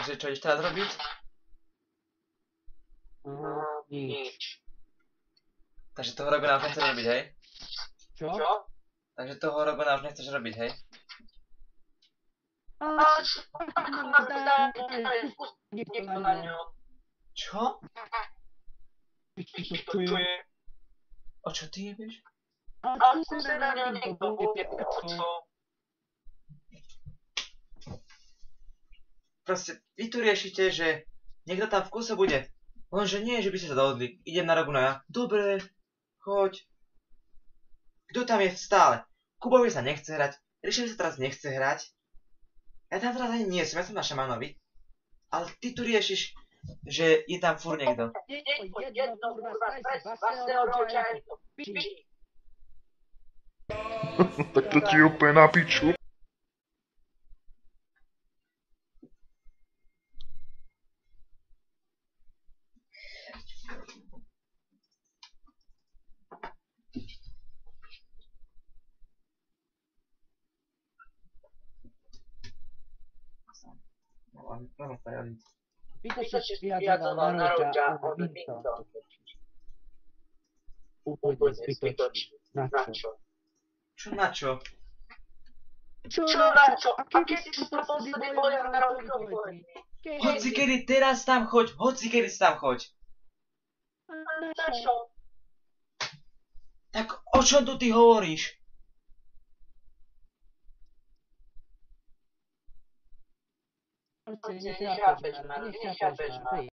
Takže čo ideš teraz robiť? Nič. Takže toho Robina už nechceš robiť, hej? Čo? Takže toho Robina už nechceš robiť, hej? Niekto na ňo. Čo? To je. O čo ty jebeš? A tu sa na ňo niekto bude oco. Proste, vy tu riešite, že niekto tam v kuse bude. Lenže nie, že by ste sa dohodli. Idem na Robina ja. Dobre, choď. Kto tam je stále? Kubovi sa nechce hrať. Ríšovi sa teraz nechce hrať. Ja tam teraz ani nie som, ja som na šamanovi. Ale ty tu riešiš, že je tam furt niekto. Jedno kurva, staj si vasného džajtu. Tak to ti je úplne na piču. Zbytočne vyhadzoval na roďa on Minton. Úplne zbytočne. Na čo? Čo na čo? Čo na čo? A keď si to posledný bojak na roďa povedz? Hoci kedy teraz tam choď, hoci kedy si tam choď. Na čo? Tak o čom tu ty hovoríš? Nechápeš ma.